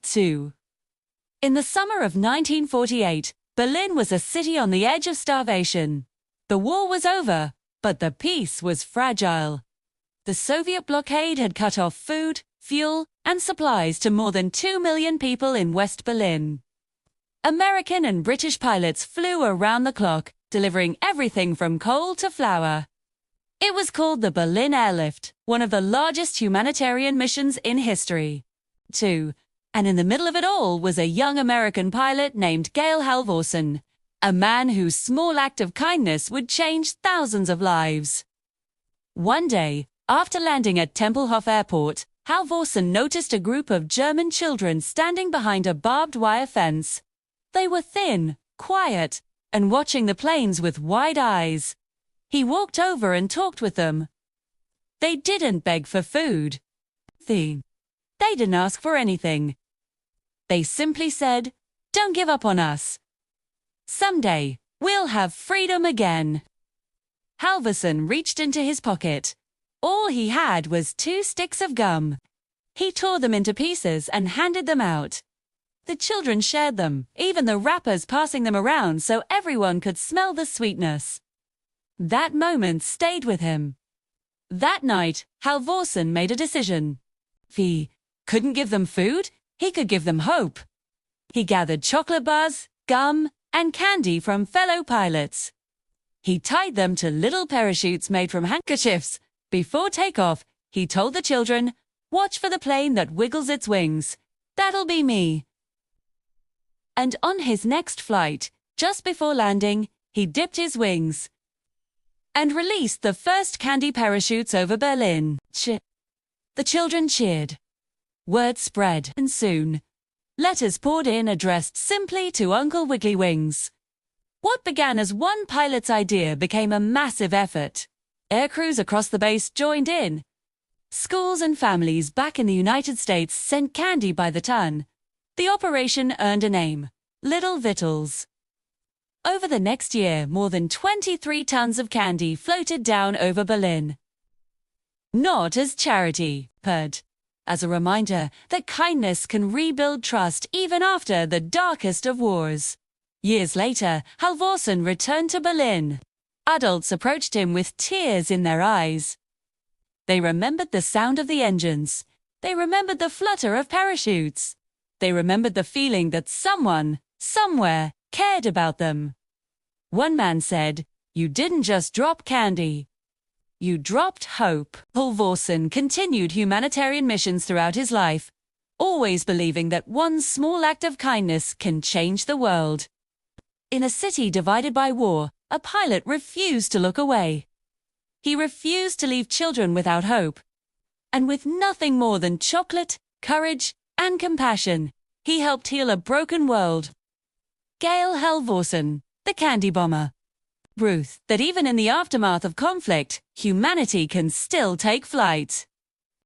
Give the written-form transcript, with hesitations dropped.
2. In the summer of 1948, Berlin was a city on the edge of starvation. The war was over, but the peace was fragile. The Soviet blockade had cut off food, fuel, and supplies to more than 2 million people in West Berlin. American and British pilots flew around the clock, delivering everything from coal to flour. It was called the Berlin Airlift, one of the largest humanitarian missions in history. 2. And in the middle of it all was a young American pilot named Gail Halvorsen, a man whose small act of kindness would change thousands of lives. One day, after landing at Tempelhof Airport, Halvorsen noticed a group of German children standing behind a barbed wire fence. They were thin, quiet, and watching the planes with wide eyes. He walked over and talked with them. They didn't beg for food. They didn't ask for anything. They simply said, "Don't give up on us. Someday, we'll have freedom again." Halvorsen reached into his pocket. All he had was 2 sticks of gum. He tore them into pieces and handed them out. The children shared them, even the wrappers passing them around so everyone could smell the sweetness. That moment stayed with him. That night, Halvorsen made a decision. If he couldn't give them food, he could give them hope. He gathered chocolate bars, gum, and candy from fellow pilots. He tied them to little parachutes made from handkerchiefs. Before takeoff, he told the children, "Watch for the plane that wiggles its wings. That'll be me." And on his next flight, just before landing, he dipped his wings and released the first candy parachutes over Berlin. The children cheered. Word spread, and soon, letters poured in addressed simply to Uncle Wiggly Wings. What began as one pilot's idea became a massive effort. Aircrews across the base joined in. Schools and families back in the United States sent candy by the ton. The operation earned a name, Little Vittles. Over the next year, more than 23 tons of candy floated down over Berlin. Not as charity, but as a reminder that kindness can rebuild trust even after the darkest of wars. Years later, Halvorsen returned to Berlin. Adults approached him with tears in their eyes. They remembered the sound of the engines. They remembered the flutter of parachutes. They remembered the feeling that someone, somewhere, cared about them. One man said, "You didn't just drop candy. You dropped hope." Halvorsen continued humanitarian missions throughout his life, always believing that one small act of kindness can change the world. In a city divided by war, a pilot refused to look away. He refused to leave children without hope. And with nothing more than chocolate, courage, and compassion, he helped heal a broken world. Gail Halvorsen, the candy bomber. Proof that even in the aftermath of conflict, humanity can still take flight.